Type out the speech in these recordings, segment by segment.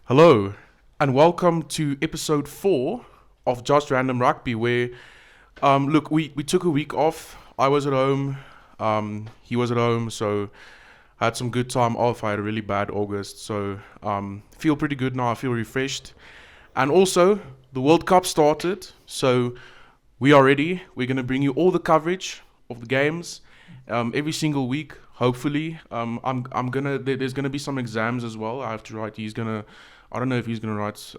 Hello, and welcome to episode 4 of Just Random Rugby, where, look, we took a week off. I was at home, he was at home, so I had some good time off. I had a really bad August, so feel pretty good now. I feel refreshed. And also, the World Cup started, so we are ready. We're going to bring you all the coverage of the games every single week, hopefully. There's gonna be some exams as well. I have to write. I don't know if he's gonna write.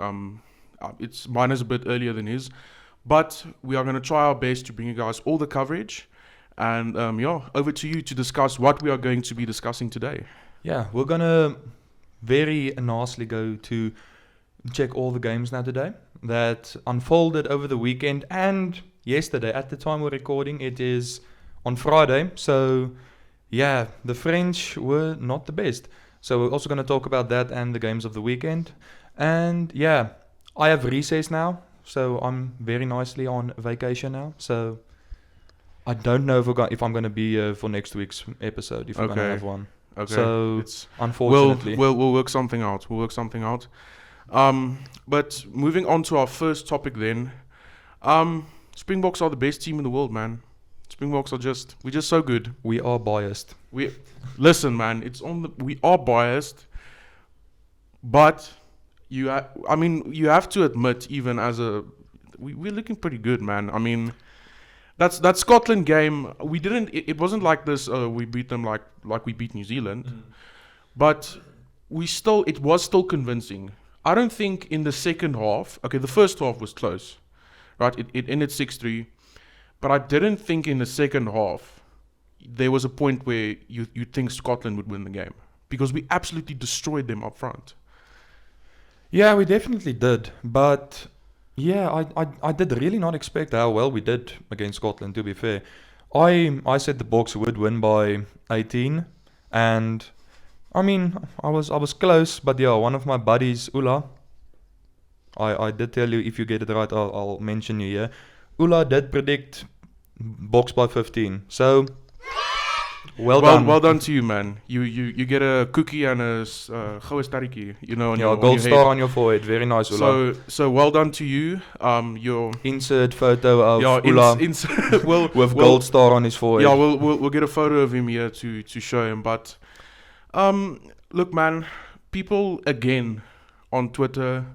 It's mine is a bit earlier than his, but we are gonna try our best to bring you guys all the coverage. And over to you to discuss what we are going to be discussing today. Yeah, we're gonna very nicely go to check all the games now today that unfolded over the weekend and yesterday. At the time we're recording, it is on Friday. So, yeah, the French were not the best. So we're also going to talk about that and the games of the weekend. And, yeah, I have recess now. So I'm very nicely on vacation now. So I don't know if I'm going to be for next week's episode, if we're going to have one. Okay. So, unfortunately. We'll work something out. But moving on to our first topic then. Springboks are the best team in the world, man. Springboks we're just so good. We are biased. Listen, man, we are biased, but you have to admit, even we're looking pretty good, man. I mean, that Scotland game, it wasn't like this, we beat them like we beat New Zealand, but it was still convincing. I don't think in the second half, okay, the first half was close, right? It ended 6-3. But I didn't think in the second half there was a point where you think Scotland would win the game, because we absolutely destroyed them up front. Yeah, we definitely did. But yeah, I did really not expect how well we did against Scotland, to be fair. I said the Boks would win by 18, and I mean I was close, but yeah, one of my buddies, Ula, I did tell you, if you get it right, I'll mention you here. Ula did predict Boks by 15. So, well done. Well done to you, man. You get a cookie and a goue sterretjie, on your gold star head on your forehead. Very nice, Ula. So well done to you. Your insert photo of Ula with gold star on his forehead. Yeah, we'll get a photo of him here to show him. But look, man, people again on Twitter,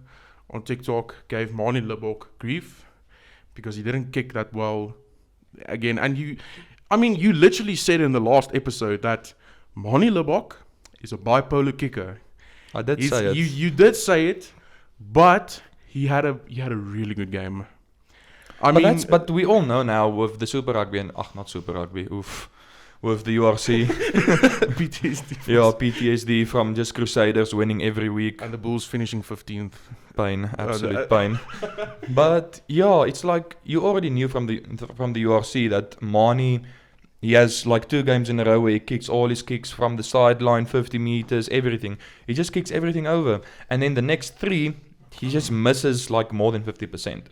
on TikTok, gave Manie Libbok grief because he didn't kick that well again. And you literally said in the last episode that Manie Libbok is a bipolar kicker. I did say it. You did say it, but he had a really good game. But we all know now with the Super Rugby and not Super Rugby, with the URC. PTSD. Yeah, PTSD from just Crusaders winning every week. And the Bulls finishing 15th. Pain, absolute pain. But yeah, it's like you already knew from the URC that Manie, he has like 2 games in a row where he kicks all his kicks from the sideline, 50 meters, everything. He just kicks everything over. And then the next 3, he just misses like more than 50%.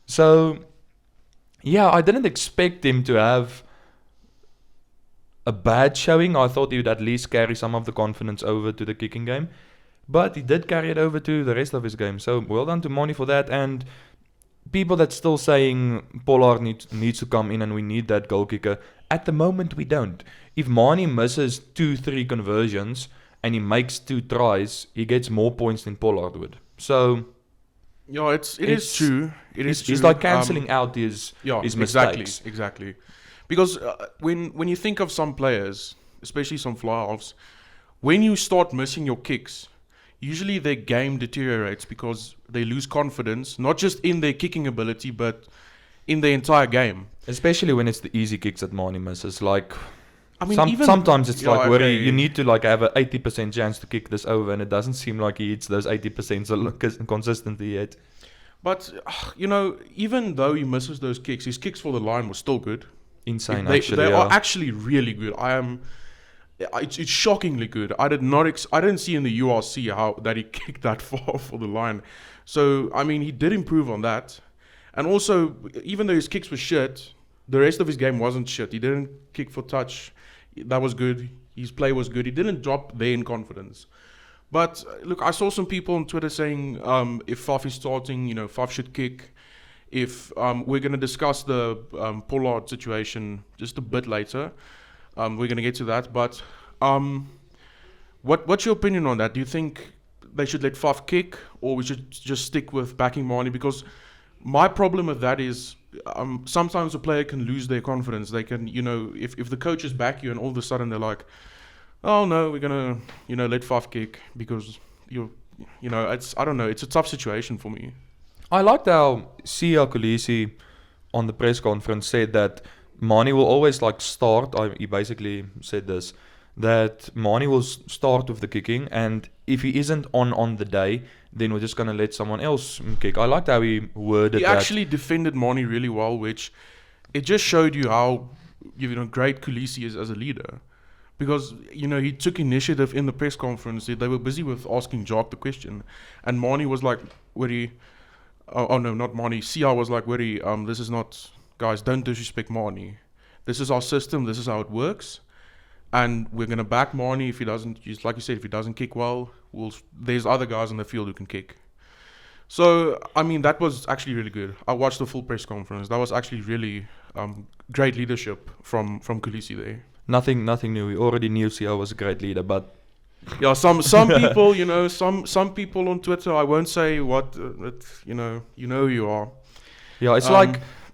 So, yeah, I didn't expect him to have a bad showing. I thought he would at least carry some of the confidence over to the kicking game. But he did carry it over to the rest of his game. So well done to Manie for that. And people that's still saying Pollard needs to come in and we need that goal kicker. At the moment, we don't. If Manie misses 2-3 conversions and he makes 2 tries, he gets more points than Pollard would. So yeah, it is true. He's like cancelling out his mistakes. Exactly. Because when you think of some players, especially some fly-offs, when you start missing your kicks, usually their game deteriorates because they lose confidence, not just in their kicking ability, but in the entire game. Especially when it's the easy kicks that Manie misses. Like, sometimes it's where you need to like have an 80% chance to kick this over, and it doesn't seem like he hits those 80% consistently yet. But, even though he misses those kicks, his kicks for the line were still good. Insane, they are actually really good. It's shockingly good. I didn't see in the URC how that he kicked that far for the line. So he did improve on that. And also, even though his kicks were shit, the rest of his game wasn't shit. He didn't kick for touch. That was good. His play was good. He didn't drop there in confidence. But look, I saw some people on Twitter saying if Faf is starting, Faf should kick. If we're going to discuss the Pollard situation just a bit later, we're going to get to that. But what's your opinion on that? Do you think they should let Faf kick, or we should just stick with backing Marnie? Because my problem with that is sometimes a player can lose their confidence. They can, if the coaches back you and all of a sudden they're like, oh no, we're gonna, let Faf kick because I don't know. It's a tough situation for me. I liked how Sia Kolisi on the press conference said that Mani will always start. He basically said this, that Mani will start with the kicking, and if he isn't on the day, then we're just going to let someone else kick. I liked how he worded that. He actually defended Mani really well, which it just showed you how great Kolisi is as a leader. Because, he took initiative in the press conference. They were busy with asking Jock the question. And Mani was like, oh no, not Mani. Sia was like, this is not, guys, don't disrespect Mani. This is our system. This is how it works. And we're going to back Mani if he doesn't, like you said, if he doesn't kick well, there's other guys in the field who can kick. So, that was actually really good. I watched the full press conference. That was actually really great leadership from Kolisi there. Nothing new. We already knew Sia was a great leader, but yeah, some people, some people on Twitter, I won't say what, you know who you are. Yeah, it's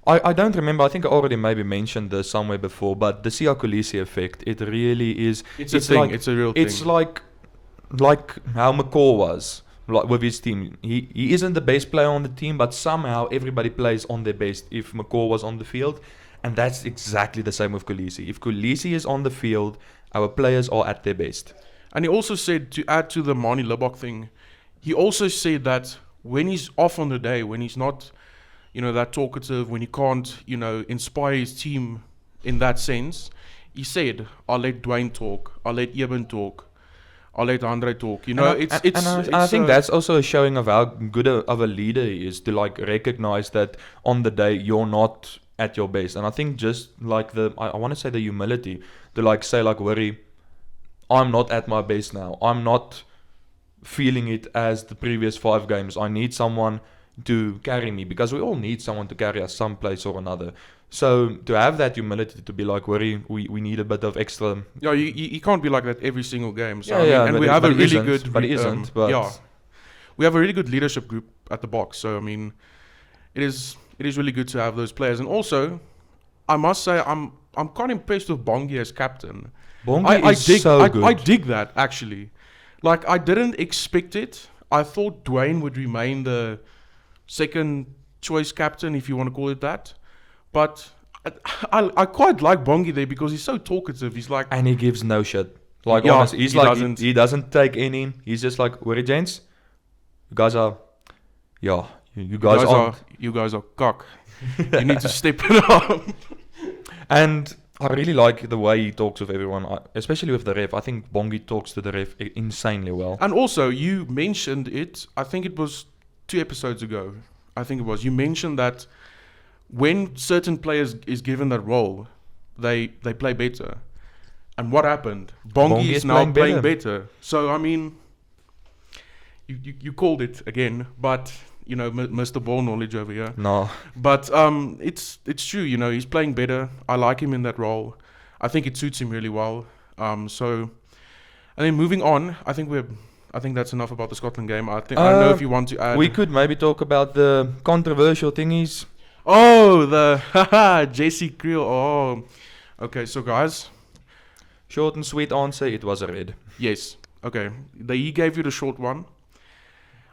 I don't remember, I think I already maybe mentioned this somewhere before, but the Sia Kolisi effect, it really is. It's a thing, it's a real thing. It's like how McCall was with his team. He isn't the best player on the team, but somehow everybody plays on their best if McCall was on the field. And that's exactly the same with Kolisi. If Kolisi is on the field, our players are at their best. And he also said, to add to the Mani Libbok thing, he also said that when he's off on the day, when he's not, that talkative, when he can't, inspire his team in that sense, he said, I'll let Dwayne talk, I'll let Eben talk, I'll let Andre talk. I think that's also a showing of how good of a leader he is, to recognize that on the day you're not at your best. And I think just I want to say the humility to say worry, I'm not at my best now. I'm not feeling it as the previous 5 games. I need someone to carry me, because we all need someone to carry us some place or another. So to have that humility to be worry, we need a bit of extra. Yeah, you can't be like that every single game. So and we have a really good. But he isn't. But yeah, we have a really good leadership group at the box. So it is really good to have those players. And also, I must say, I'm quite impressed with Bongi as captain. Bongi is so good. I dig that, actually. I didn't expect it. I thought Dwayne would remain the second choice captain, if you want to call it that. But I quite like Bongi there because he's so talkative. He's and he gives no shit. Honestly, he doesn't take any. He's just worry, gents. You guys are, you guys are cock. You need to step it up. And I really like the way he talks with everyone, especially with the ref. I think Bongi talks to the ref insanely well. And also, you mentioned it, I think it was 2 episodes ago. You mentioned that when certain players is given that role, they play better. And what happened? Bongi is now playing better. So, you called it again, but... Mr. Ball knowledge over here. No. But it's true, he's playing better. I like him in that role. I think it suits him really well. And then moving on, I think that's enough about the Scotland game. I don't know if you want to add. We could maybe talk about the controversial thingies. Oh, the JC Creel. Oh. Okay, so guys. Short and sweet answer, it was a red. Yes. Okay. He gave you the short one.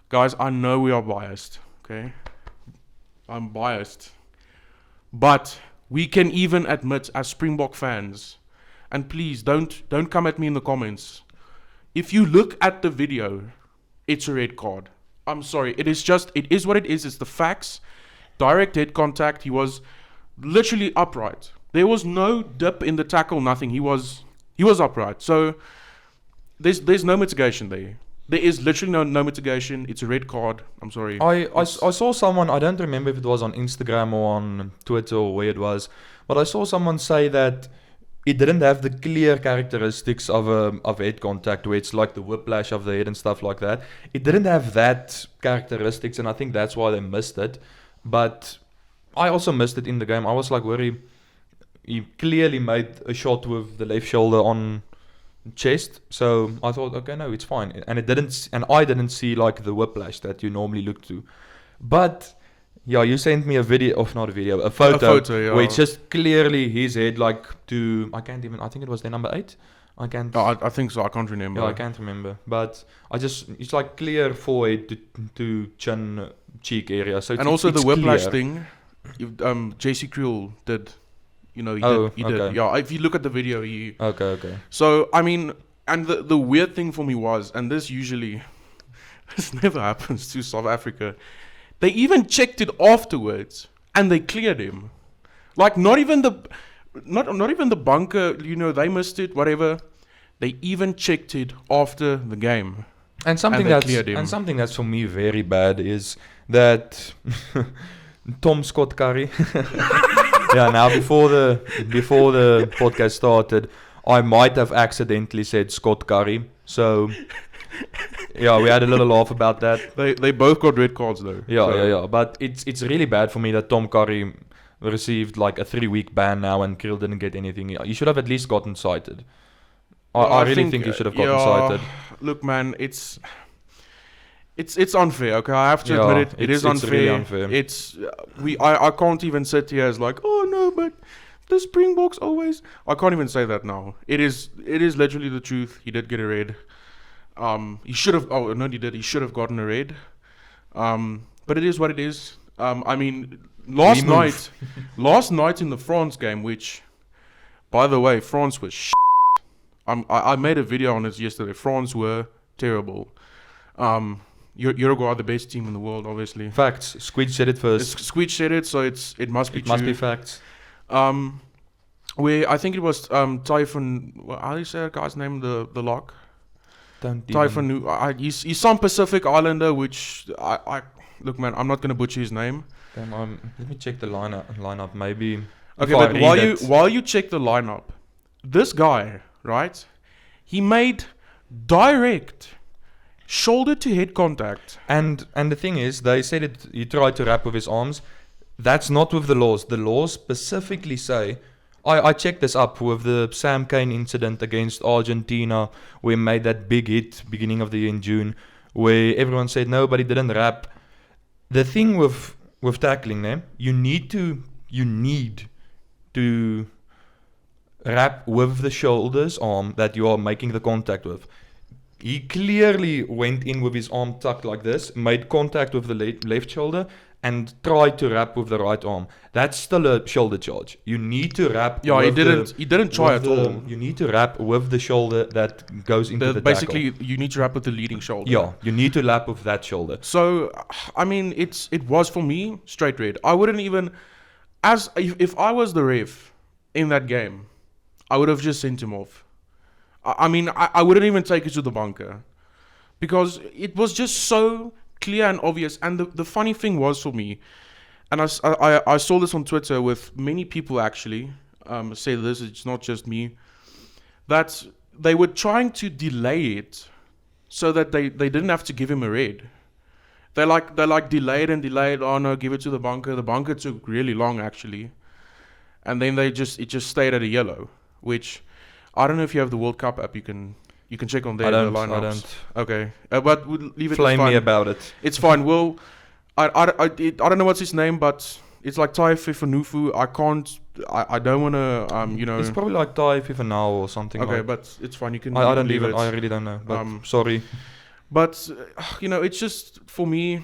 Guys, I know we are biased, okay? I'm biased. But we can even admit as Springbok fans, and please don't come at me in the comments. If you look at the video, it's a red card. I'm sorry. It is what it is. It's the facts. Direct head contact. He was literally upright. There was no dip in the tackle, nothing. He was upright. So there's no mitigation there. There is literally no mitigation. It's a red card. I'm sorry. I saw someone, I don't remember if it was on Instagram or on Twitter or where it was, but I saw someone say that it didn't have the clear characteristics of head contact, where it's like the whiplash of the head and stuff like that. It didn't have that characteristics, and I think that's why they missed it. But I also missed it in the game. I was like, worried. He clearly made a shot with the left shoulder on chest, so I thought, okay, no, it's fine. And I didn't see like the whiplash that you normally look to. But yeah, you sent me a photo, Yeah. where it's just clearly his head like to, I think it was their number 8. I can't. I think so. I can't remember. Yeah, I can't remember. But it's like clear forehead to chin, cheek area. So and also the whiplash clear. thing, JC Creel did. He okay. did. Yeah, if you look at the video, he. Okay. So I mean, and the weird thing for me was, and this never happens to South Africa. They even checked it afterwards, and they cleared him. Like not even the bunker. They missed it. Whatever. They even checked it after the game. And something that's for me very bad is that Tom Scott Curry. Yeah, now before the podcast started, I might have accidentally said Scott Curry. So yeah, we had a little laugh about that. They both got red cards though. Yeah. But it's really bad for me that Tom Curry received like a 3-week ban now and Kriel didn't get anything. He should have at least gotten cited. I really think he should have gotten cited. Look, man, it's unfair. Okay, I have to admit it. It is unfair. Really unfair. I can't even sit here as like, oh no, but the Springboks always. I can't even say that now. It is literally the truth. He did get a red. He should have. Oh no, he did. He should have gotten a red. But it is what it is. I mean, last night in the France game, which, by the way, France was. I made a video on it yesterday. France were terrible. Uruguay are the best team in the world, obviously. Facts. Squeech said it first. Squeech said it, so it must be true. It must be facts. Where I think it was Typhon. How do you say that guy's name? The lock. Typhon. He's some Pacific Islander, which I look, man. I'm not gonna butcher his name. Let me check the lineup. Maybe. Okay, but while you check the lineup, this guy, right? He made direct shoulder to head contact. And the thing is, they said he tried to wrap with his arms. That's not with the laws. The laws specifically say, I checked this up with the Sam Cane incident against Argentina, where he made that big hit beginning of the year in June, where everyone said nobody didn't wrap. The thing with tackling them, you need to wrap with the shoulder's arm that you are making the contact with. He clearly went in with his arm tucked like this, made contact with the left shoulder, and tried to wrap with the right arm. That's still a shoulder charge. You need to wrap. Yeah, he didn't try at all. You need to wrap with the shoulder that goes into the basically, tackle. you need to wrap with the leading shoulder. Yeah, you need to wrap with that shoulder. So, I mean, it was for me straight red. I wouldn't even, if I was the ref in that game, I would have just sent him off. I mean, I wouldn't even take it to the bunker, because it was just so clear and obvious. And the funny thing was for me, and I saw this on Twitter with many people actually say this, it's not just me, that they were trying to delay it so that they didn't have to give him a red. They delayed and delayed. Oh no, give it to the bunker. The bunker took really long actually, and then it just stayed at a yellow, which I don't know if you have the World Cup app. You can check on there. I the lineups. don't. Okay, but we'll leave it. Flame me about it. It's fine. Well, I don't know what's his name, but it's like Tai Fifanufu. I don't want to It's probably like Tai Fifanau or something. Okay, like. But it's fine. You can. I don't leave even. it. I really don't know. But sorry. But it's just for me.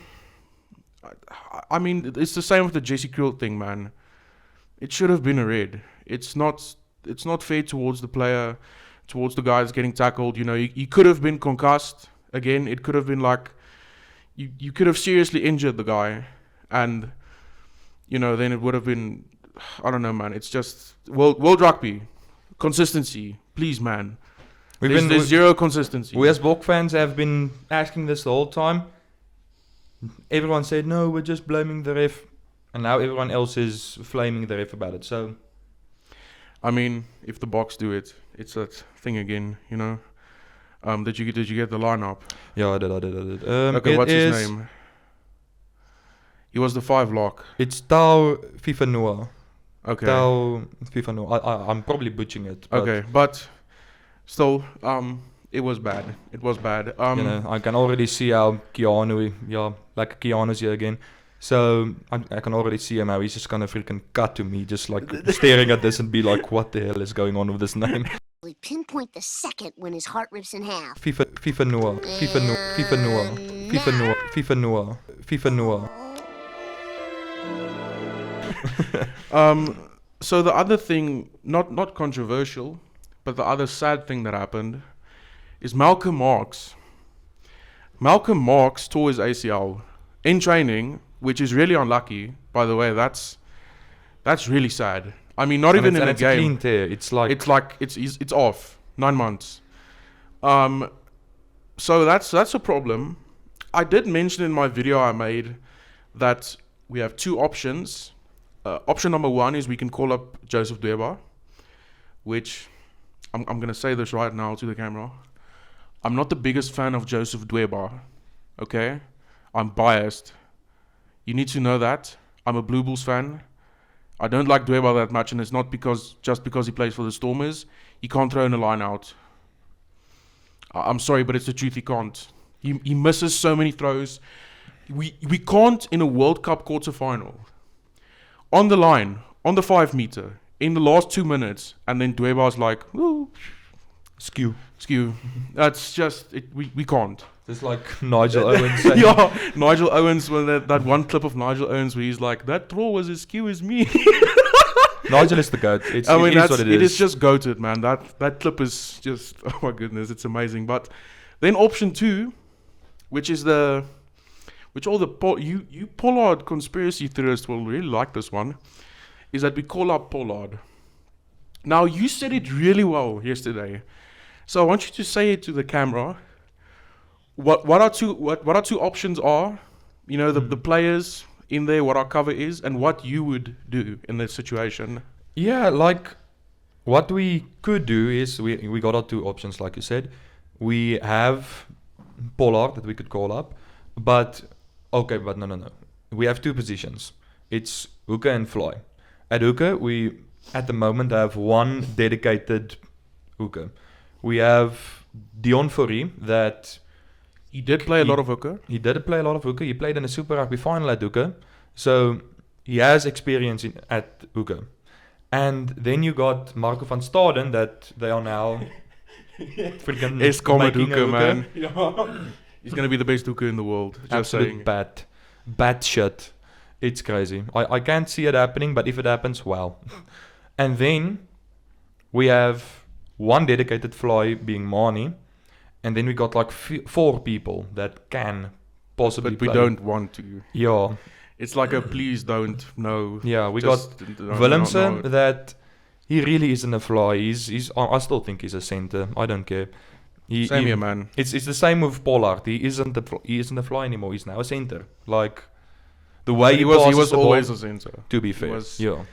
I mean, it's the same with the JC Creel thing, man. It should have been a red. It's not fair towards the player, towards the guys getting tackled. He could have been concussed. Again, it could have been like, you could have seriously injured the guy. And, then it would have been, I don't know, man. It's just, World Rugby, consistency, please, man. There's zero consistency. We as Bok fans have been asking this the whole time. Everyone said, no, we're just blaming the ref. And now everyone else is flaming the ref about it. So... I mean, if the Boks do it, it's that thing again, you know. Did you get the lineup? Yeah, I did. Okay, what's his is- name? He was the 5 lock. It's Tau FIFA Noah. Okay. Tau FIFA Noah. I'm probably butchering it. But, Okay, but still, it was bad. It was bad. you know, I can already see how Keanu's here again. So I can already see him how he's just gonna freaking cut to me, just like staring at this and be like, what the hell is going on with this name? We pinpoint the second when his heart rips in half. FIFA Noah. FIFA Noah. FIFA Noah. FIFA Noah. FIFA Noah. FIFA Noah. So the other thing, not controversial, but the other sad thing that happened is Malcolm Marx. Malcolm Marx tore his ACL in training, which is really unlucky. By the way, that's really sad. I mean, not even in a it's a clean game. tear. It's Off 9 months. So that's a problem. I did mention in my video I made that we have 2 options. Option number 1 is we can call up Joseph Dweba, which I'm going to say this right now to the camera. I'm not the biggest fan of Joseph Dweba, okay? I'm biased. You need to know that. I'm a Blue Bulls fan. I don't like Dweba that much, and it's not just because he plays for the Stormers. He can't throw in a line out. I'm sorry, but it's the truth. He can't. He misses so many throws. We can't in a World Cup quarterfinal. On the line, on the 5 meter, in the last 2 minutes, and then Dweba's like, ooh, skew. That's just it. We can't. Just like Nigel Owens saying. Yeah, Nigel Owens, when that one clip of Nigel Owens where he's like, that throw was as skew as me. Nigel is the goat. It is what it is. It is just goated, man. That clip is just, oh my goodness, it's amazing. But then option 2, which all the you Pollard conspiracy theorists will really like this one, is that we call up Pollard. Now you said it really well yesterday, so I want you to say it to the camera. What our two options are, you know, the players in there, what our cover is, and what you would do in this situation. Yeah, like what we could do is we got our 2 options, like you said. We have Pollard that we could call up, but no. We have 2 positions. It's hooker and fly. At hooker, we at the moment have 1 dedicated hooker. We have Dion Fourie that. He did play a lot of hooker. He did play a lot of hooker. He played in a Super Rugby final at hooker. So he has experience at hooker. And then you got Marco van Staden that they are now freaking Eskom at making a hooker, man. He's going to be the best hooker in the world. Just Absolute saying. bad shit. It's crazy. I can't see it happening, but if it happens, wow. And then we have 1 dedicated fly being Mani. And then we got like 4 people that can possibly But we play. don't want to. Yeah. It's like a please don't, no. Yeah, we Just got no, Willemse no. that he really isn't a fly. I still think he's a center. I don't care. Same here, man. It's the same with Pollard. He isn't a fly anymore. He's now a center. Like the way He was passes the ball, always a center. to be fair. Yeah.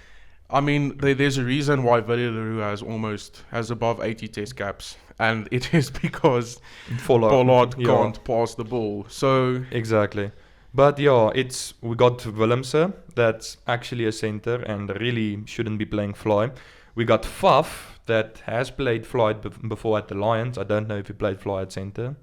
I mean, there's a reason why Willie Leroux has above 80 test caps, and it is because Pollard can't pass the ball. So exactly. But yeah, we got Willemse that's actually a center and really shouldn't be playing fly. We got Faf that has played fly before at the Lions. I don't know if he played fly at center.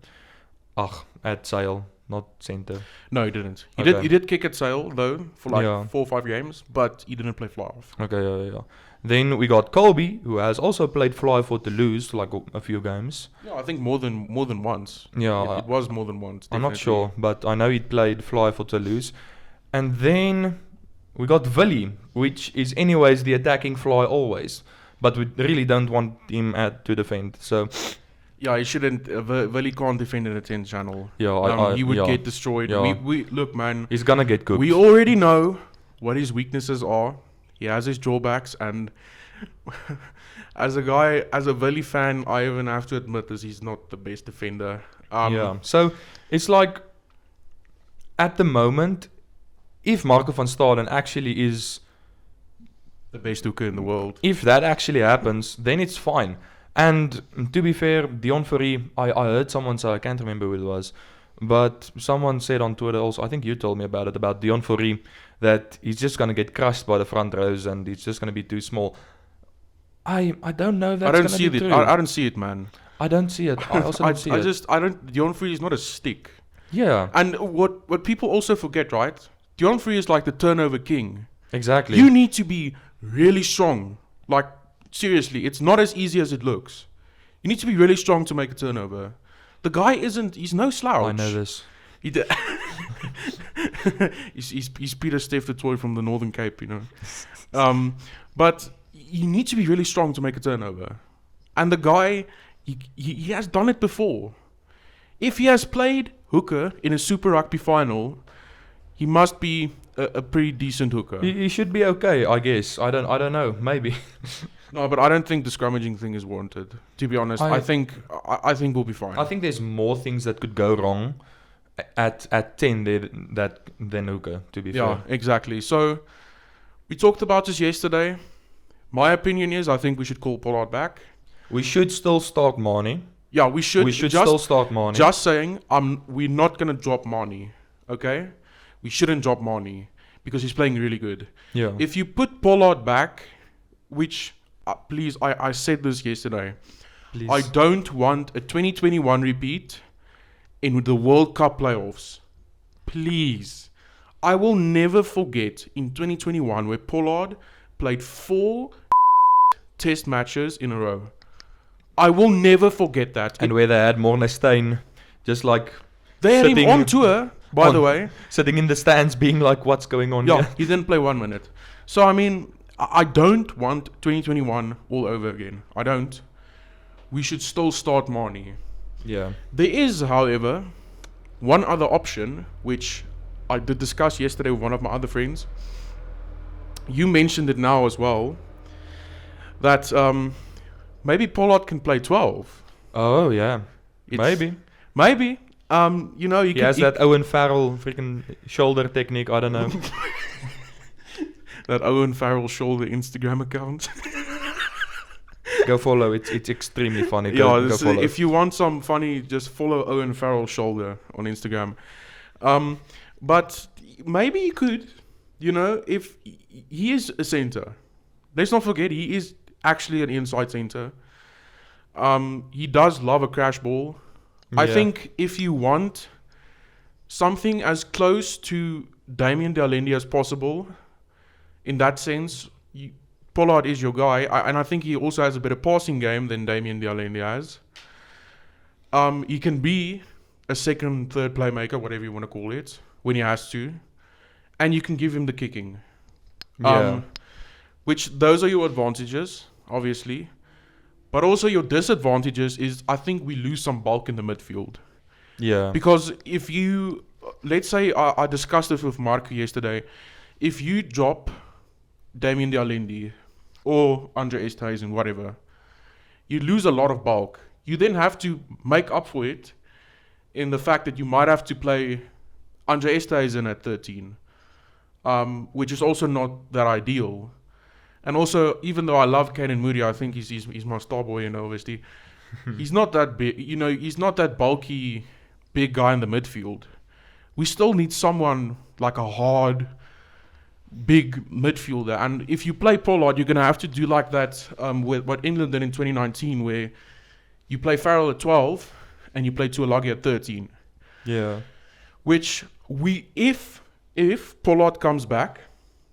At Sale, not center. No, he didn't. He Okay. did kick at Sale though for like Yeah. 4 or 5 games, but he didn't play fly off. Okay, yeah. Then we got Colby, who has also played fly for Toulouse, like a few games. Yeah, I think more than once. Yeah, It was more than once. I'm not definitely. sure, but I know he played fly for Toulouse. And then we got Willie, which is anyways the attacking fly always. But we really don't want him to defend. So Yeah, he shouldn't. Willie can't defend in a 10 channel. yeah, he would yeah. get destroyed. Yeah. We look, man. He's gonna get cooked. We already know what his weaknesses are. He has his drawbacks, and as a Willie fan, I even have to admit this: he's not the best defender. Yeah. So it's like at the moment, if Marco van Staden actually is the best hooker in the world. If that actually happens, then it's fine. And to be fair, Dion Fourie, I heard someone say, I can't remember who it was, but someone said on Twitter also, I think you told me about it, about Dion Fourie, that he's just going to get crushed by the front rows and he's just going to be too small. I don't know if that's going to be true. I don't see it, man. I don't see it. I also don't see it. Dion Fourie is not a stick. Yeah. And what people also forget, right? Dion Fourie is like the turnover king. Exactly. You need to be really strong. Like, seriously, it's not as easy as it looks. You need to be really strong to make a turnover. The guy he's no slouch. I know this. He's Peter Steph the Toy from the Northern Cape, you know. But you need to be really strong to make a turnover. And the guy, he has done it before. If he has played hooker in a Super Rugby final, he must be a pretty decent hooker. He should be okay, I guess. I don't know. Maybe. No, but I don't think the scrummaging thing is warranted. To be honest, I think we'll be fine. I think there's more things that could go wrong at 10 than hooker, to be fair. Yeah, exactly. So we talked about this yesterday. My opinion is I think we should call Pollard back. We should still start Mani. Yeah, we should. We should still start Mani. Just saying, we're not going to drop Mani, okay? We shouldn't drop Mani because he's playing really good. Yeah. If you put Pollard back, which, please, I said this yesterday. Please. I don't want a 2021 repeat in the World Cup playoffs. Please. I will never forget in 2021 where Pollard played 4 test matches in a row. I will never forget that. And where they had Morne Steyn just like they had him on tour, by the way. Sitting in the stands being like, what's going on here? Yeah, he didn't play 1 minute. So, I mean, I don't want 2021 all over again. I don't. We should still start Mani. Yeah. There is, however, one other option, which I did discuss yesterday with one of my other friends. You mentioned it now as well, that maybe Pollard can play 12. Oh, yeah. Maybe. You know, he has that Owen Farrell freaking shoulder technique. I don't know. That Owen Farrell shoulder Instagram account. Go follow. It's extremely funny. Go follow. If you want some funny, just follow Owen Farrell shoulder on Instagram. But maybe he could, you know, if he is a center. Let's not forget, he is actually an inside center. He does love a crash ball. Yeah. I think if you want something as close to Damien de Allende as possible, in that sense, Pollard is your guy. And I think he also has a better passing game than Damien de Allende has. He can be a second, third playmaker, whatever you want to call it, when he has to. And you can give him the kicking. Yeah. Which, those are your advantages, obviously. But also your disadvantages is, I think we lose some bulk in the midfield. Yeah. Because if you, let's say, I discussed this with Marco yesterday. If you drop Damien de Allende or Andre Esthuizen, whatever, you lose a lot of bulk. You then have to make up for it in the fact that you might have to play Andre Esthuizen at 13, which is also not that ideal. And also, even though I love Canan Moody, I think he's my star boy, you know, obviously. He's not that big, you know, he's not that bulky, big guy in the midfield. We still need someone like a hard, big midfielder. And if you play Pollard, you're going to have to do like that with what England did in 2019, where you play Farrell at 12 and you play Tuolagi at 13. Yeah. Which if Pollard comes back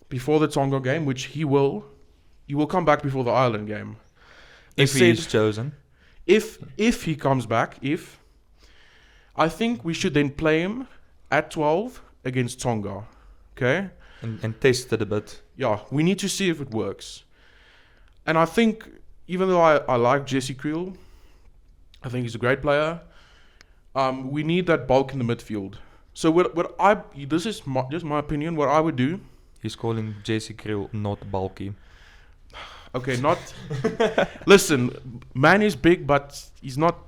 before the Tonga game, which he will come back before the Ireland game. If he is chosen. If he comes back, I think we should then play him at 12 against Tonga. Okay? And test it a bit. Yeah, we need to see if it works. And I think, even though I like Jesse Creel, I think he's a great player, we need that bulk in the midfield. So this is just my opinion, what I would do. He's calling Jesse Creel not bulky. Okay, not... Listen, man is big, but he's not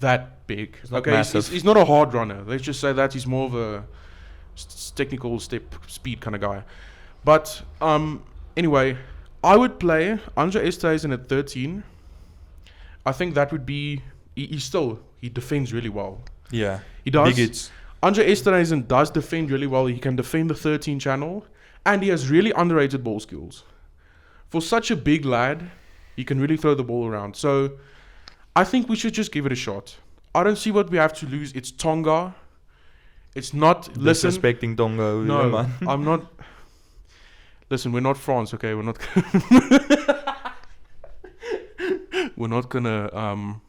that big. He's not massive. He's not a hard runner. Let's just say that he's more of a technical step speed kind of guy. But anyway, I would play Andre Esterhuizen at 13. I think that would be... He defends really well. Yeah. He does. Big hits. Andre Esterhuizen does defend really well. He can defend the 13 channel. And he has really underrated ball skills. For such a big lad, he can really throw the ball around. So, I think we should just give it a shot. I don't see what we have to lose. It's Tonga. It's not... Disrespecting Tonga. No, man. I'm not... Listen, we're not France, okay? We're not... we're not gonna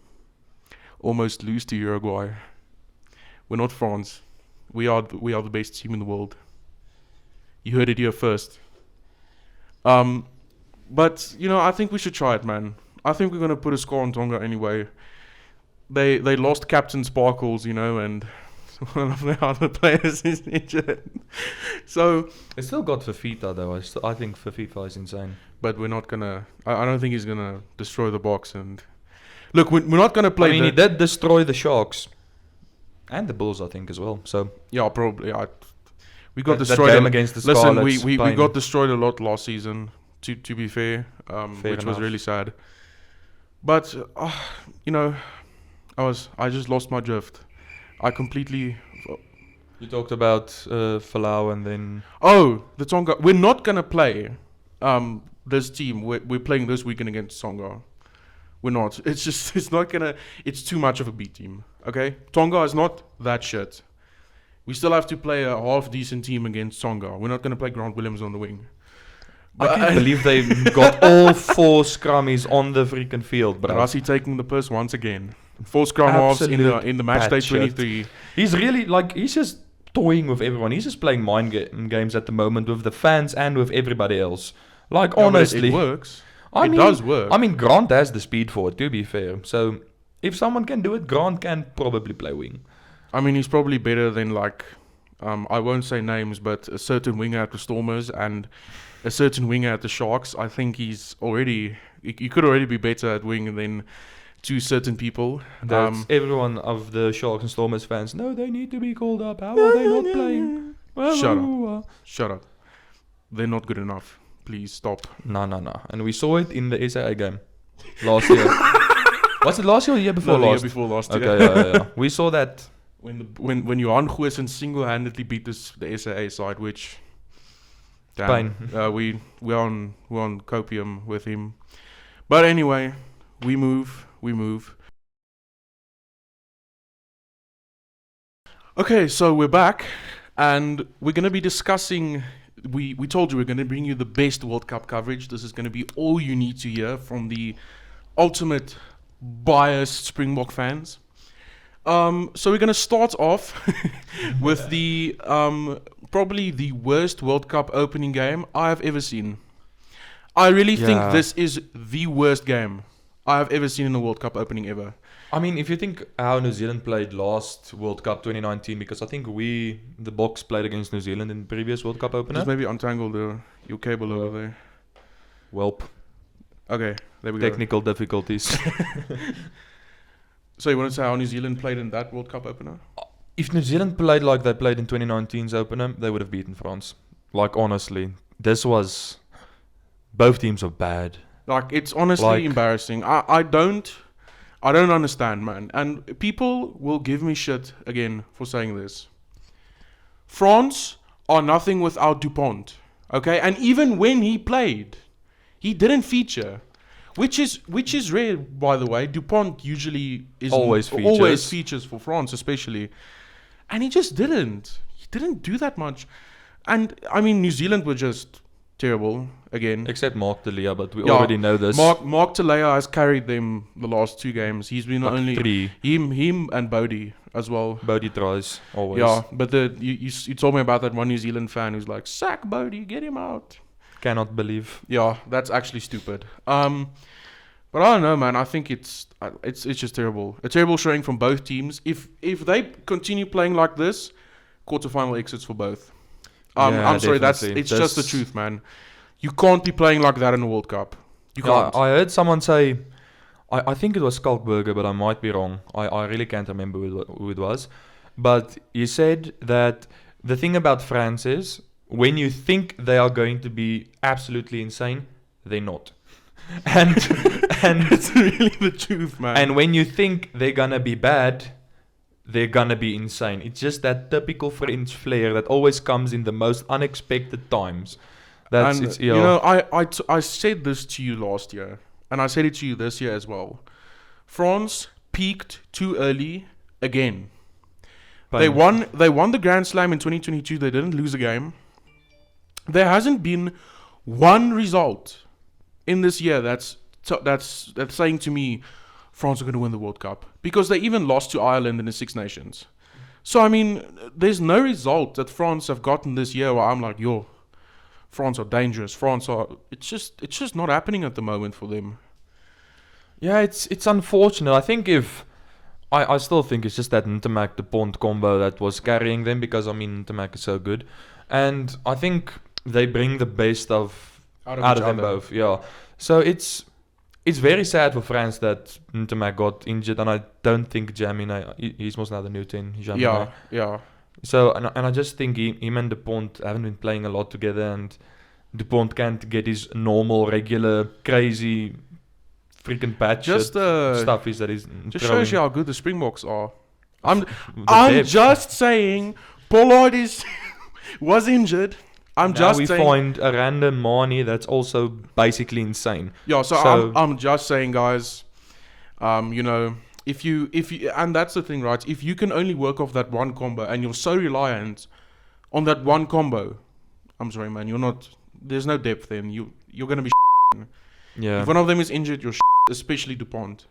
almost lose to Uruguay. We're not France. We are the best team in the world. You heard it here first. But, I think we should try it, man. I think we're going to put a score on Tonga anyway. They lost Captain Sparkles, and one of the other players is injured. So... They still got Fafita, though. I think Fafita is insane. But we're not going to... I don't think he's going to destroy the box. And look, we're not going to play... he did destroy the Sharks. And the Bulls, I think, as well. So yeah, probably. We got that destroyed game against the Listen, Scarlets, we got destroyed a lot last season. To be fair, which enough. was really sad. But I just lost my drift. I completely. You talked about Falau and then... Oh, the Tonga. We're not gonna play this team. We're playing this weekend against Tonga. We're not. It's not gonna. It's too much of a B team. Okay, Tonga is not that shit. We still have to play a half decent team against Tonga. We're not gonna play Grant Williams on the wing. I can't believe they got all 4 scrummies on the freaking field, bro. Rassie taking the piss once again. 4 scrum halves in the match day 23. He's really he's just toying with everyone. He's just playing mind games at the moment with the fans and with everybody else. Honestly, it works. It does work. I mean, Grant has the speed for it, to be fair. So, if someone can do it, Grant can probably play wing. I mean, he's probably better than I won't say names, but a certain winger at the Stormers and a certain winger at the Sharks. I think he's already... He could already be better at wing than 2 certain people. That's everyone of the Sharks and Stormers fans. No, they need to be called up. How are they not playing? Shut up. They're not good enough. Please stop. No. And we saw it in the SAA game last year. Was it last year or the year before last? The year before last year. Okay, yeah. We saw that. When Johan Goosen single-handedly beat the SAA side, which... Damn, we're on copium with him. But anyway, we move. Okay, so we're back, and we're going to be discussing... We told you we're going to bring you the best World Cup coverage. This is going to be all you need to hear from the ultimate biased Springbok fans. So we're going to start off with the probably the worst World Cup opening game I have ever seen. I really think this is the worst game I have ever seen in a World Cup opening ever. I mean, if you think how New Zealand played last World Cup 2019, because I think the Boks played against New Zealand in the previous World Cup opener. Just maybe untangle your cable over there. Welp. Okay, there we go. Technical difficulties. So you want to say how New Zealand played in that World Cup opener? If New Zealand played like they played in 2019's opener, they would have beaten France. Honestly, this was... Both teams are bad. It's honestly embarrassing. I don't understand, man. And people will give me shit again for saying this. France are nothing without Dupont. Okay? And even when he played, he didn't feature. Which is rare, by the way. Dupont usually always features for France, especially. And he just didn't. He didn't do that much. And, I mean, New Zealand were just terrible again. Except Mark Delia, but we already know this. Mark Delia has carried them the last 2 games. He's been only... 3. Him and Bodie as well. Bodie tries, always. Yeah, but you told me about that one New Zealand fan who's like, sack Bodie, get him out. Cannot believe. Yeah, that's actually stupid. But I don't know, man. I think it's just terrible. A terrible showing from both teams. If they continue playing like this, quarterfinal exits for both. I'm sorry, it's just the truth, man. You can't be playing like that in a World Cup. You can't. I heard someone say, I think it was Skalkberger, but I might be wrong. I really can't remember who it was. But he said that the thing about France is, when you think they are going to be absolutely insane, they're not. And It's really the truth, man. and when you think they're gonna be bad, they're gonna be insane. It's just that typical French flair that always comes in the most unexpected times. I said this to you last year, and I said it to you this year as well. France peaked too early again. They won the Grand Slam in 2022. They didn't lose a game. There hasn't been one result in this year that's saying to me France are going to win the World Cup, because they even lost to Ireland in the Six Nations. So I mean, there's no result that France have gotten this year where I'm like, yo, France are dangerous. It's just not happening at the moment for them. Yeah, it's unfortunate. I think I still think it's just that Ntamak Dupont combo that was carrying them, because I mean Ntamak is so good, and I think they bring the best of out of them both. Yeah, so it's very sad for France that Ntamak got injured, and I don't think Jamina, he's most now the new 10. Yeah. So and I just think him and Dupont haven't been playing a lot together, and Dupont can't get his normal, regular, crazy, freaking batshit stuff is that he's just throwing. Shows you how good the Springboks are. I'm just saying Pollard was injured. We find a random Mani that's also basically insane. Yeah, so I'm just saying, guys, if you and that's the thing, right? If you can only work off that one combo and you're so reliant on that one combo, I'm sorry, man, there's no depth then. You're gonna be yeah. If one of them is injured, you're especially Dupont.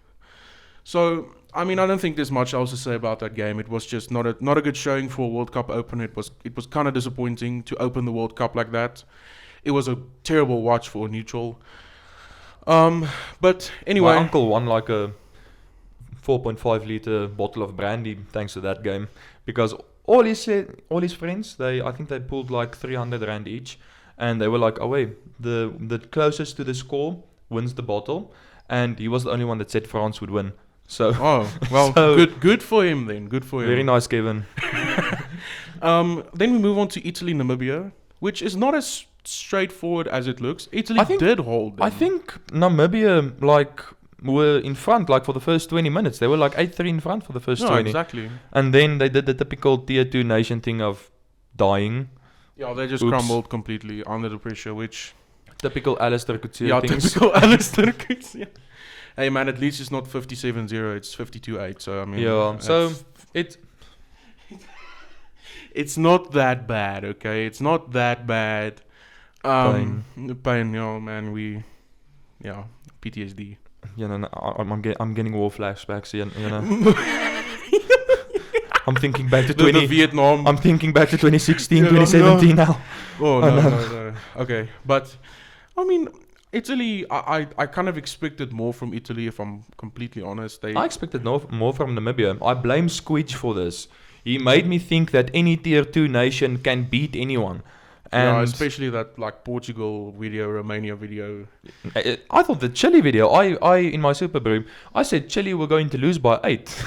So I mean, I don't think there's much else to say about that game. It was just not a good showing for a World Cup opener. It was kind of disappointing to open the World Cup like that. It was a terrible watch for a neutral. But anyway, my uncle won like a 4.5 liter bottle of brandy thanks to that game, because all his friends, I think they pulled like 300 rand each, and they were like, oh wait, the closest to the score wins the bottle, and he was the only one that said France would win. So good for him then. Good for him. Very nice, Kevin. Then we move on to Italy, Namibia, which is not as straightforward as it looks. Italy did hold them. I think Namibia were in front for the first 20 minutes. They were 8-3 in front for the first 20. Exactly. And then they did the typical tier 2 nation thing of dying. Yeah, they just crumbled completely under the pressure, which typical Alistair Coetzee things. Typical Alistair Coetzee. Hey man, at least it's not 57-0, it's 52-8. So I mean, yeah. So it's not that bad, okay? It's not that bad. Pain, man. PTSD. I'm getting war flashbacks. I'm thinking back to the Vietnam. I'm thinking back to 2016, 2017 now. Oh no. Okay, but I mean, Italy, I kind of expected more from Italy, if I'm completely honest. I expected more from Namibia. I blame Squidge for this. He made me think that any tier 2 nation can beat anyone. And especially that Portugal video, Romania video. I thought the Chile video, I in my Super Brew, I said Chile were going to lose by 8.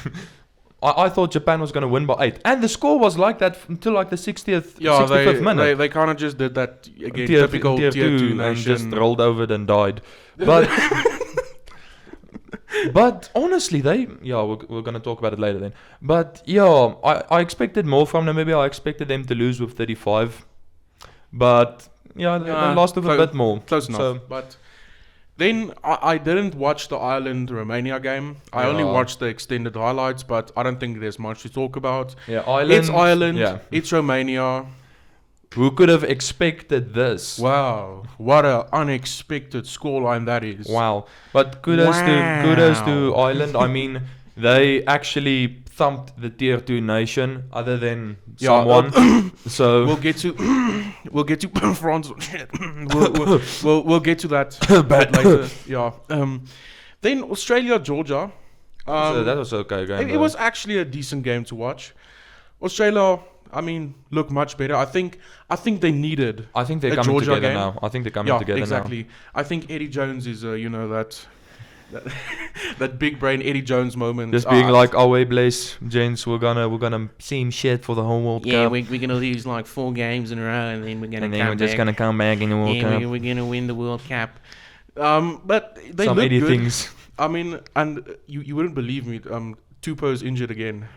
I thought Japan was going to win by 8. And the score was like that until the 65th minute. They kind of just did that again, typical tier 2 nation. And just rolled over it and died. But but honestly, we're going to talk about it later then. But yeah, I expected more from Namibia. I expected them to lose with 35. But yeah, they lost with a bit more. Close enough. But then I didn't watch the Ireland-Romania game. I only watched the extended highlights, but I don't think there's much to talk about. Yeah, it's Ireland. It's Romania. Who could have expected this? Wow, what an unexpected scoreline that is. Wow, but kudos to Ireland. I mean, they actually thumped the tier 2 nation, other than someone. So we'll get to France. we'll get to that later. Yeah. Then Australia, Georgia. So that was okay game. It was actually a decent game to watch. Australia, I mean, look much better. I think they needed. I think they're coming Georgia together game. now. I think they're coming together exactly. now. I think Eddie Jones is that big brain Eddie Jones moment. Just being oh wait, bless, gents, we're gonna see him shit for the whole World Cup. Yeah, we're gonna lose 4 games in a row, and then we're just gonna come back in the World Cup. We're gonna win the World Cup. But they Some look Eddie good. things. I mean, and you wouldn't believe me. Tupou's injured again.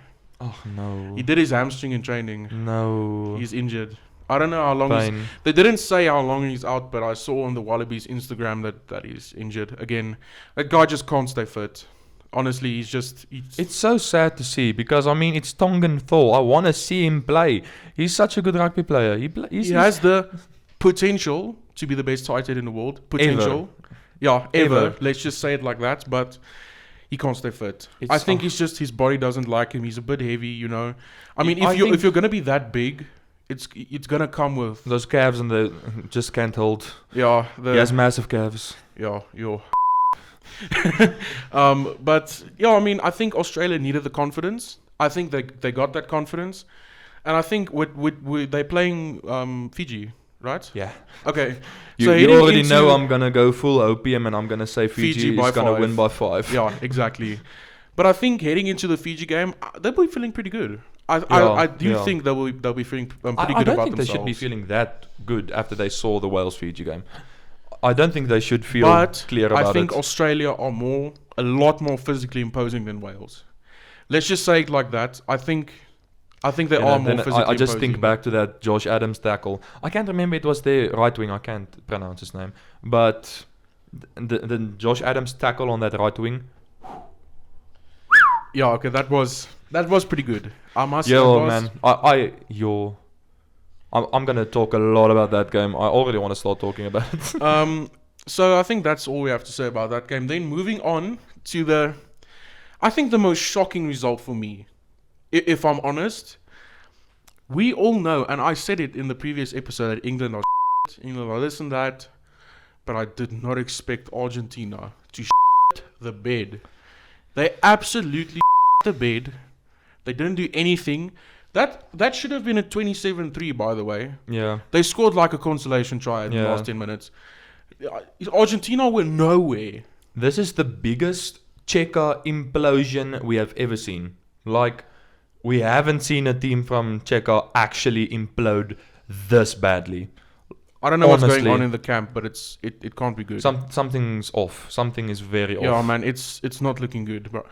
Oh no. He did his hamstring in training. No. He's injured. I don't know how long. Pain. They didn't say how long he's out, but I saw on the Wallabies Instagram that he's injured again. That guy just can't stay fit. Honestly, It's so sad to see because I mean it's Tongan Thor. I want to see him play. He's such a good rugby player. He has the potential to be the best tight end in the world. Potential. Yeah, ever. Let's just say it like that. But he can't stay fit. I think his body doesn't like him. He's a bit heavy, you know. I mean, if you're gonna be that big, it's gonna come with those calves and the just can't hold. Yeah, he has massive calves. Yeah, but yeah, I mean, I think Australia needed the confidence. I think they got that confidence, and I think they're playing Fiji, right? Yeah. Okay. You already know I'm gonna go full OPM and I'm gonna say Fiji is gonna win by 5. Yeah, exactly. But I think heading into the Fiji game, they'll be feeling pretty good. I do think they'll be feeling pretty good about themselves. I don't think they should be feeling that good after they saw the Wales-Fiji game. I don't think they should feel clear about it. I think Australia are a lot more physically imposing than Wales. Let's just say it like that. I think they are more physically imposing. I just think back to that Josh Adams tackle. I can't remember, it was their right wing. I can't pronounce his name. But the Josh Adams tackle on that right wing. Yeah, okay, that was pretty good. I must say. Yo, man. I'm going to talk a lot about that game. I already want to start talking about it. So I think that's all we have to say about that game. Then moving on to I think the most shocking result for me, if I'm honest, we all know, and I said it in the previous episode, that England are England are this and that, but I did not expect Argentina to the bed. They absolutely the bed. They didn't do anything. That should have been a 27-3, by the way. Yeah. They scored like a consolation try in the last 10 minutes. Argentina were nowhere. This is the biggest Czechia implosion we have ever seen. Like, we haven't seen a team from Czechia actually implode this badly. I don't know what's going on in the camp, but it can't be good. Something's off. Something is very off. Yeah, man, it's not looking good. Bro.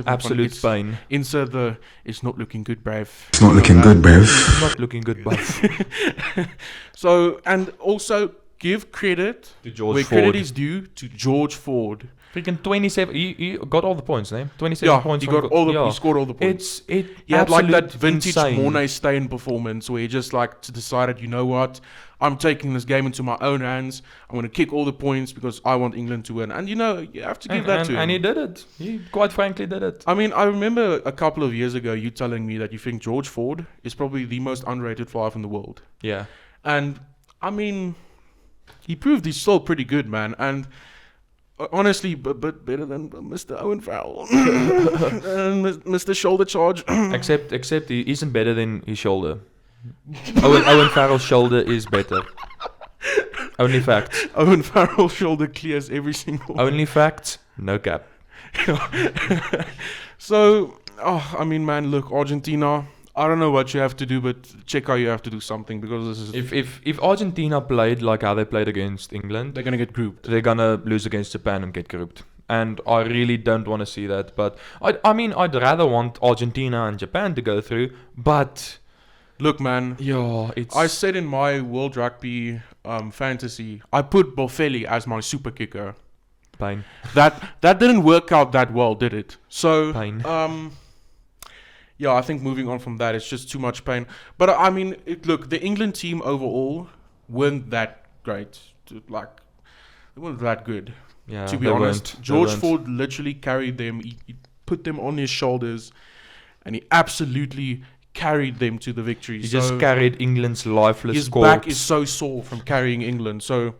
Absolute pain. Insert the it's not looking good, bruv. It's not looking good, bruv. It's not looking good, bruv. So, and also give credit to George where Ford. credit is due to George Ford. Freaking 27. He got all the points, name. 27 points. He scored all the points. He had like that vintage Mornay Steyn performance where he just like decided, you know what, I'm taking this game into my own hands. I'm going to kick all the points because I want England to win. And you know, you have to give that to him. And he did it. He quite frankly did it. I mean, I remember a couple of years ago you telling me that you think George Ford is probably the most underrated flyer in the world. Yeah. And I mean, he proved he's still pretty good, man. And honestly, but better than Mr. Owen Farrell and Mr. Shoulder Charge. except he isn't better than his shoulder. Owen Farrell's shoulder is better. Only facts. Owen Farrell's shoulder clears every single. Only facts, no cap. So, I mean, man, look, Argentina. I don't know what you have to do, but Czechia, you have to do something because this is. If Argentina played like how they played against England, they're gonna get grouped. They're gonna lose against Japan and get grouped. And I really don't want to see that. But I mean, I'd rather want Argentina and Japan to go through. But look, man. Yeah, I said in my World Rugby fantasy, I put Boffelli as my super kicker. Pain. That didn't work out that well, did it? So pain. Yeah, I think moving on from that, it's just too much pain. But I mean, look, the England team overall weren't that great. Like, they weren't that good. Yeah, to be honest, George Ford literally carried them. He put them on his shoulders, and he absolutely carried them to the victory. He just carried England's lifeless his corpse. His back is so sore from carrying England. So,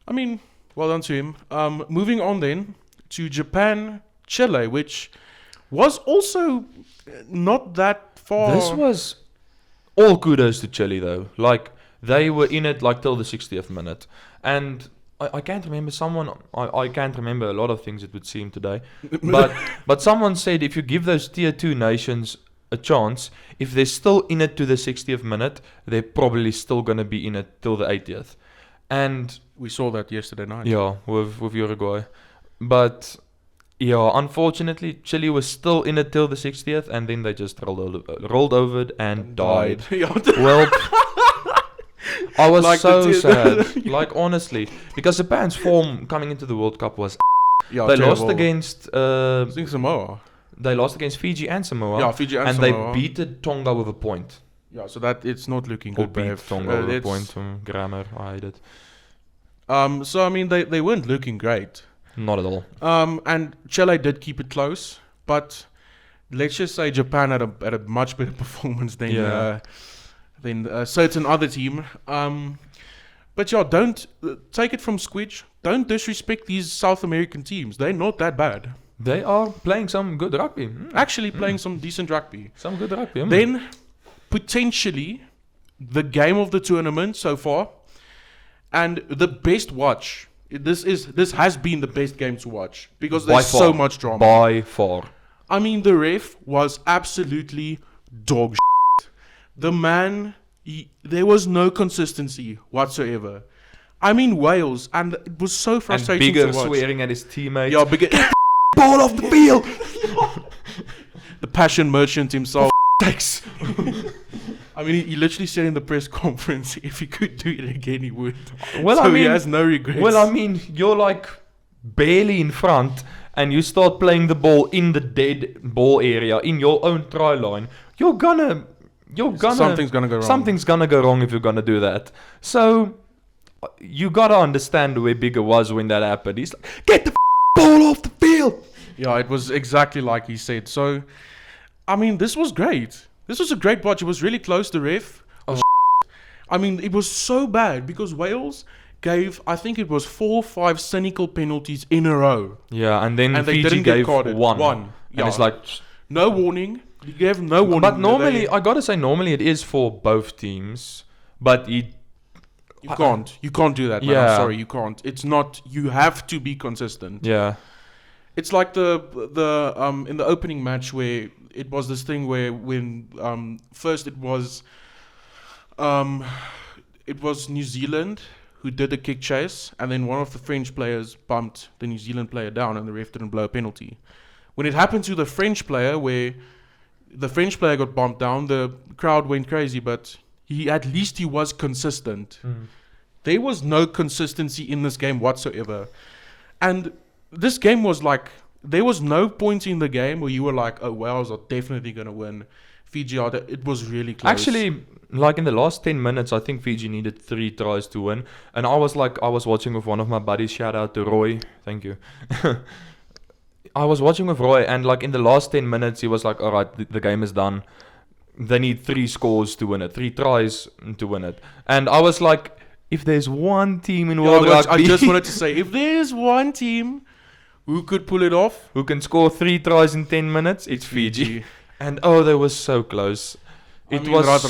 I mean, well done to him. Moving on then to Japan, Chile, which was also not that far. This was all kudos to Chile though. Like, they were in it like till the 60th minute. And I can't remember I can't remember a lot of things, it would seem today. But someone said if you give those tier 2 nations a chance, if they're still in it to the 60th minute, they're probably still going to be in it till the 80th. And We saw that yesterday night. Yeah, with Uruguay. But yeah, unfortunately, Chile was still in it till the 60th, and then they just rolled over it and died. Well, I was Like so the sad. Like, honestly, because Japan's form coming into the World Cup was. Yeah, They terrible. lost against. I think Samoa. They lost against Fiji and Samoa. Yeah, Fiji and they Samoa. beat Tonga with a point. Yeah, so that it's not looking Or good. beat Bev. Tonga with a It's- point. Grammar, I hate it. So I mean, they weren't looking great. Not at all. And Chile did keep it close, but let's just say Japan had a much better performance than Yeah. a certain other team. But yeah, don't take it from Squidge. Don't disrespect these South American teams. They're not that bad. They are playing some good rugby. Actually, playing some decent rugby. Some good rugby. Then, potentially, the game of the tournament so far, and the best watch. This has been the best game to watch because By there's far. so much drama. By far. I mean, the ref was absolutely dog shit. The man, there was no consistency whatsoever. I mean, Wales, and it was so And frustrating Bigger to watch. swearing at his teammates. Yeah, bigger. Ball off the field! The passion merchant himself. I mean, he literally said in the press conference if he could do it again, he would. Well, so I mean, he has no regrets. Well, I mean, you're like barely in front and you start playing the ball in the dead ball area in your own try line. You're gonna Something's gonna go wrong. Something's gonna go wrong if you're gonna do that. So you gotta understand where Bigger was when that happened. He's like, get the ball off the field. Yeah, it was exactly like he said. So, I mean, this was great. This was a great watch. It was really close. The ref. I mean, it was so bad because Wales gave, I think it was 4 or 5 cynical penalties in a row. Yeah, and then And they Fiji didn't get gave carded. one. One. And Yeah. it's like, No warning. He gave no warning. but normally, I gotta say, normally it is for both teams. But you can't. You can't do that, man. Yeah. I'm sorry, you can't. It's not. You have to be consistent. yeah. It's like the in the opening match where it was this thing where when first it was New Zealand who did a kick chase, and then one of the French players bumped the New Zealand player down and the ref didn't blow a penalty. When it happened to the French player where the French player got bumped down, the crowd went crazy, but at least he was consistent. There was no consistency in this game whatsoever. And this game was like, there was no point in the game where you were like, oh, Wales are definitely going to win. Fiji are, it was really close. Actually, like in the last 10 minutes, I think Fiji needed 3 tries to win. And I was watching with one of my buddies, shout out to Roy, thank you. I was watching with Roy, and like in the last 10 minutes, he was like, all right, the game is done. They need 3 scores to win it, 3 tries to win it. And I was like, if there's one team in World Rugby... I just wanted to say, if there's one team who could pull it off... who can score 3 tries in 10 minutes, it's Fiji. And oh, they were so close. It was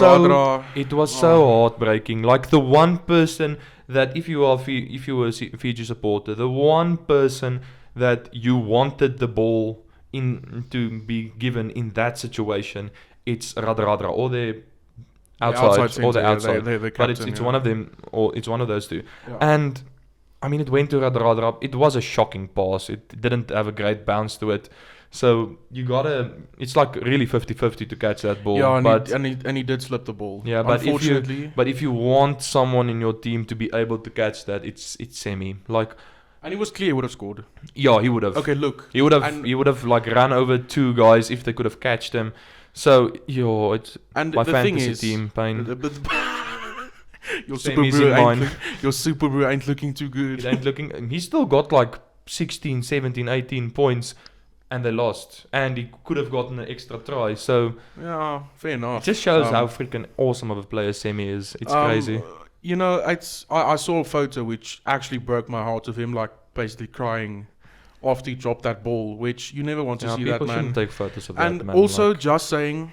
so heartbreaking. Like the one person that if you were a Fiji supporter, the one person that you wanted the ball in to be given in that situation, it's Radradra or the outside or the outside. They're But captain, it's yeah. one of them, or it's one of those two. Yeah. And I mean, it went to Radradra. It was a shocking pass. It didn't have a great bounce to it. So it's like really 50-50 to catch that ball. Yeah, but and he did slip the ball. yeah, but unfortunately. if you want someone in your team to be able to catch that, it's Semi. Like, And it was clear he would have scored. yeah, he would have. Okay, look. He would have like ran over 2 guys if they could have catched him. So it's And my the thing fantasy is, team pain. your Semi's Super in Brew mine. your Super Brew ain't looking too good. It ain't looking. He's still got like 16, 17, 18 points, and they lost. And he could have gotten an extra try. So Yeah, fair enough. it just shows how freaking awesome of a player Semi is. It's crazy. You know, I saw a photo which actually broke my heart of him, like basically crying after he dropped that ball, which you never want to see that, people man. shouldn't take photos of And that, man. also, like, just saying,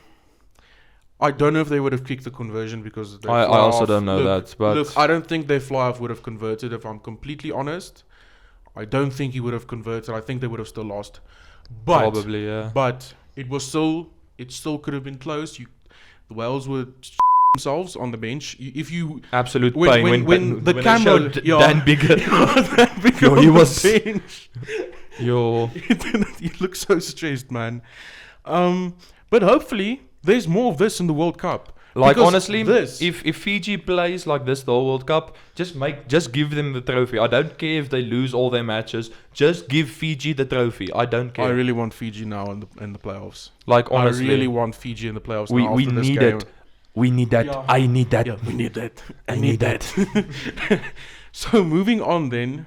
I don't know if they would have kicked the conversion because they I fly also off. don't know that, but Look, I don't think their fly off would have converted. If I'm completely honest, I don't think he would have converted. I think they would have still lost. But probably, yeah. But it still could have been close. The Wales were themselves on the bench. If you Absolute when- pain when the they camera- showed yeah. Dan Bigger. Yo, he on the was- bench. Yo, You look so stressed, man. But hopefully there's more of this in the World Cup. like Because honestly, this, if Fiji plays like this the whole World Cup, just give them the trophy. I don't care if they lose all their matches. Just give Fiji the trophy. I don't care. I really want Fiji now in the playoffs. like honestly, I really want Fiji in the playoffs. we now we after this need game. it. We need that. Yeah. I need that. Yeah, we need that. I need need that. So moving on then.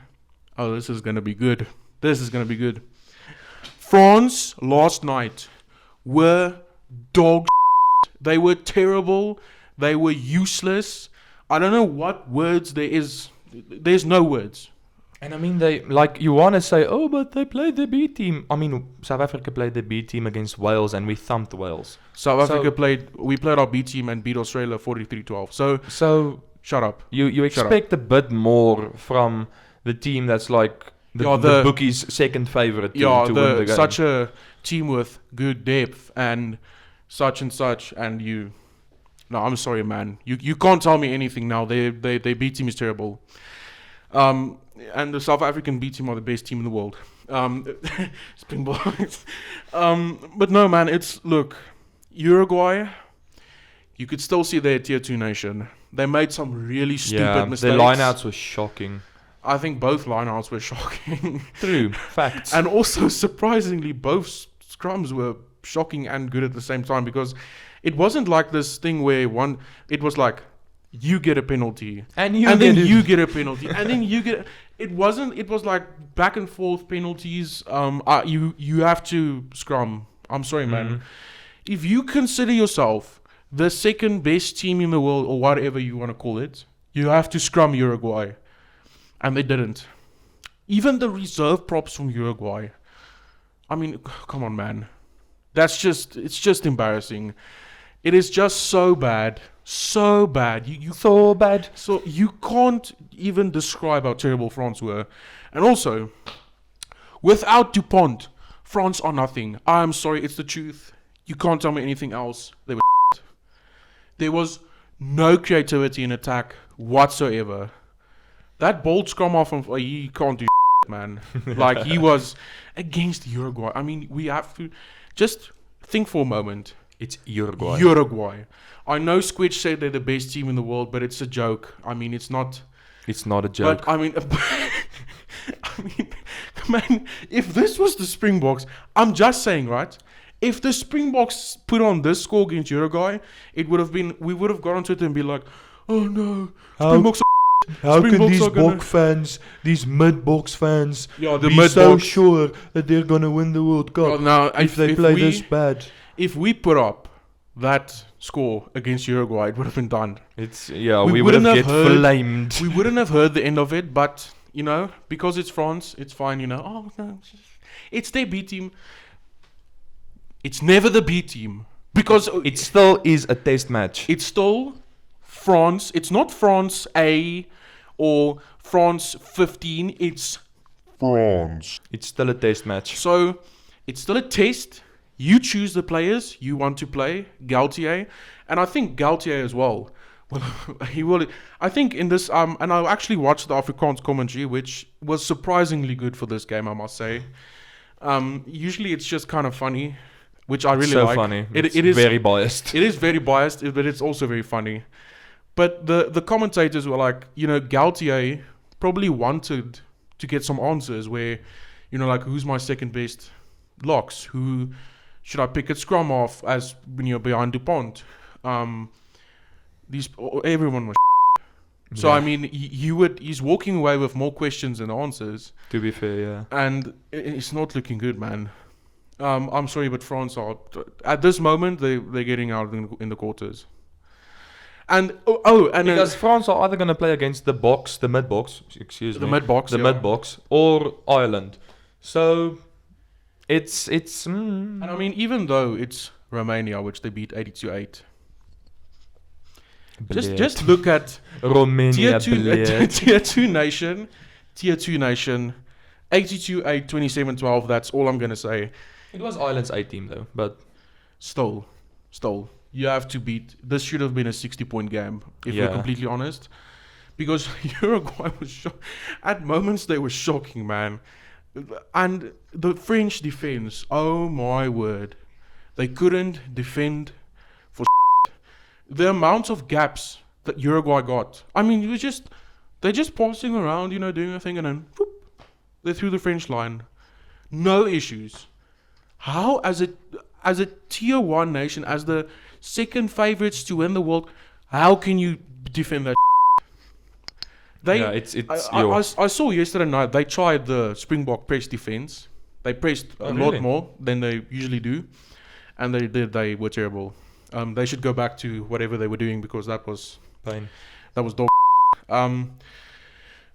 Oh, this is gonna be good. This is gonna be good. France last night were dog. They were terrible. They were useless. I don't know what words there is. There's no words. And I mean, they like you want to say, oh, but they played the B team. I mean, South Africa played the B team against Wales, and we thumped Wales. South Africa So- we played our B team and beat Australia 43-12. So So shut up. you Shut up. expect a bit more from the team that's like the, Yeah, the the- bookies' second favorite team Yeah, to win the game. such a team with good depth and such, and you. No, I'm sorry, man. You can't tell me anything now. Their B team is terrible. And the South African B team are the best team in the world. Springboks. But no, man. Look, Uruguay. You could still see they're a tier 2 nation. They made some really stupid mistakes. the lineouts were shocking. I think both lineouts were shocking. True facts. And also, surprisingly, both scrums were shocking and good at the same time, because it wasn't like this thing where it was like, you get a penalty, and then you get a penalty, and then you get. It was like back and forth penalties. You have to scrum. I'm sorry, man. If you consider yourself the second best team in the world, or whatever you want to call it, you have to scrum Uruguay. And they didn't. Even the reserve props from Uruguay. I mean, come on, man. It's just embarrassing. It is just so bad. So bad. so bad. So you can't even describe how terrible France were. And also, without Dupont, France are nothing. I'm sorry, it's the truth. You can't tell me anything else. They were There was no creativity in attack whatsoever. That bold scrum off, he can't do man. Like, he was against Uruguay. I mean, we have to just think for a moment. It's Uruguay. Uruguay. I know Squidge said they're the best team in the world, but it's a joke. I mean, it's not. It's not a joke. But I mean, man, if this was the Springboks, I'm just saying, right? If the Springboks put on this score against Uruguay, we would have gone onto it and be like, oh no, Springboks How Springboks can these are gonna- Bok fans, these mid-box fans, Yeah, the be mid so box. sure that they're gonna win the World Cup Well, now, if they play this bad? If we put up that score against Uruguay, it would have been done. It's we We would have wouldn't get have heard- flamed. We wouldn't have heard the end of it, but, because it's France, it's fine, Oh, no, it's their B team. It's never the B team. Because It still is a test match. it's still France. It's not France A or France 15. It's France. It's still a test match. So it's still a test. You choose the players you want to play, Gaultier, and I think Gaultier as well. Well, he will. I think in this and I actually watched the Afrikaans commentary, which was surprisingly good for this game, I must say. Usually it's just kind of funny, which I really so like. funny. It It's is very biased. It is very biased, but it's also very funny. But the commentators were like, Gaultier probably wanted to get some answers where, like, who's my second best locks? Who should I pick at scrum off as when you're behind Dupont? Everyone was. So Yeah. I mean, he's walking away with more questions than answers, To be fair, yeah. and it's not looking good, man. I'm sorry, but France are at this moment they're getting out in the quarters. And and Because France are either gonna play against the mid box, the mid box, mid box, or Ireland. So it's And I mean, even though it's Romania, which they beat 82-8, just look at Romania tier two nation, 82-8, 27-12. That's all I'm gonna say. It was Ireland's A team though, but Still, you have to beat. This should have been a 60-point game, if we're Yeah. completely honest. Because Uruguay was at moments they were shocking, man. And the French defense, oh my word, they couldn't defend for the amount of gaps that Uruguay got. I mean, they're just passing around, doing their thing, and then whoop, they're through the French line, no issues. How, as a tier 1 nation, as the second favorites to win the world, how can you defend that? I saw yesterday night they tried the Springbok press defense. They pressed a lot more than they usually do, and they were terrible. They should go back to whatever they were doing, because that was Pain. that was dog.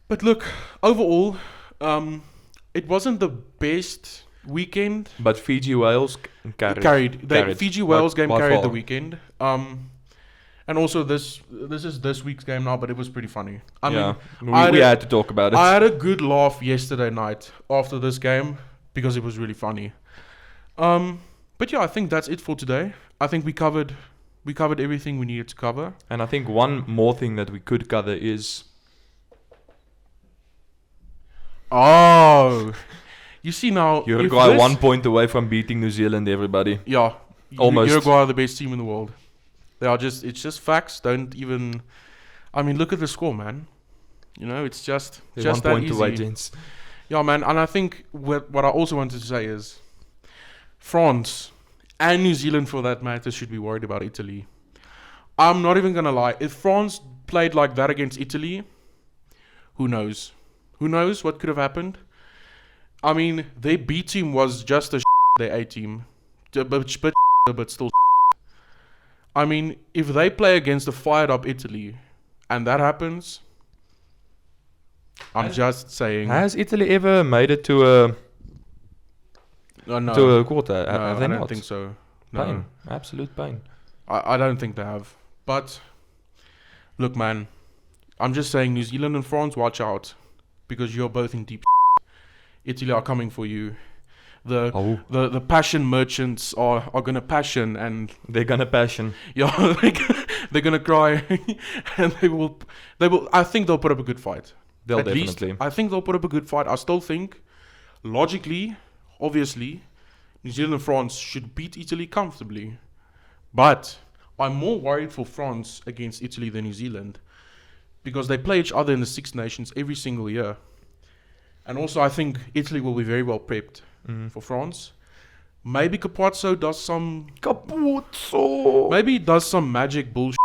But look, overall, it wasn't the best weekend. But Fiji Wales carried. The Fiji Wales game by carried far. the weekend. And also this is this week's game now, but it was pretty funny. I mean, we had to talk about it. I had a good laugh yesterday night after this game because it was really funny. But yeah, I think that's it for today. I think we covered everything we needed to cover. And I think one more thing that we could cover is You see now, Uruguay 1 point away from beating New Zealand, everybody. Yeah, Almost. Uruguay are the best team in the world. It's just facts. Don't even. I mean, look at the score, man. It's just They're just 1 that point easy. away, gents. Yeah, man. And I think what I also wanted to say is, France and New Zealand, for that matter, should be worried about Italy. I'm not even gonna lie. If France played like that against Italy, who knows? Who knows what could have happened? I mean, their B team was just their A team, but still. I mean, if they play against a fired up Italy, and that happens, I'm just saying. Has Italy ever made it to a No. to a quarter? No, Have they I don't not? think so. No, Pain. Absolute pain. I don't think they have. But look, man, I'm just saying, New Zealand and France, watch out, because you're both in deep. Italy are coming for you. The passion merchants are gonna passion, and They're gonna passion. yeah, they're gonna cry, and they will. I think they'll put up a good fight. They'll At least, definitely. I think they'll put up a good fight. I still think, logically, obviously, New Zealand and France should beat Italy comfortably. But I'm more worried for France against Italy than New Zealand, because they play each other in the Six Nations every single year. And also, I think Italy will be very well prepped for France. Maybe Capuzzo does some magic bullshit,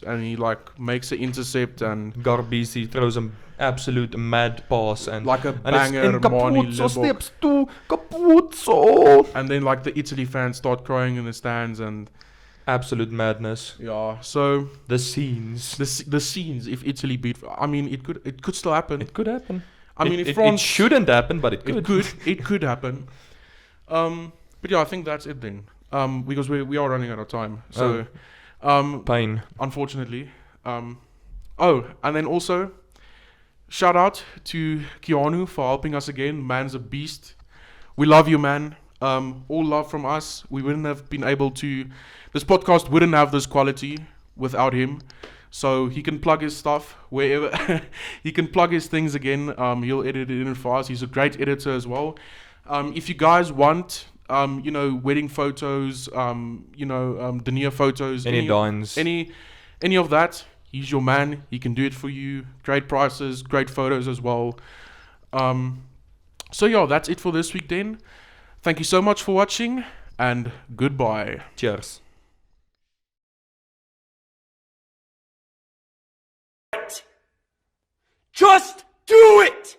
and he makes an intercept, and Garbisi throws an absolute mad pass and like a and it's banger, in Mani Capuzzo Lebo. steps to Capuzzo. And then the Italy fans start crying in the stands, and Absolute madness. yeah. So The scenes. the scenes, if Italy beat, I mean, it could still happen. It could happen. I mean, if it France shouldn't happen, but it could. it could happen. But yeah, I think that's it then. Because we are running out of time. So Pain. unfortunately. And then also, shout out to Keanu for helping us again. Man's a beast. We love you, man. All love from us. We wouldn't have been able to. This podcast wouldn't have this quality without him. So he can plug his stuff wherever. He can plug his things again. He'll edit it in for us. He's a great editor as well. If you guys want, wedding photos, denier photos, Any dines. any of that, he's your man. He can do it for you. Great prices, great photos as well. So yeah, that's it for this week then. Thank you so much for watching, and goodbye. Cheers. Just do it!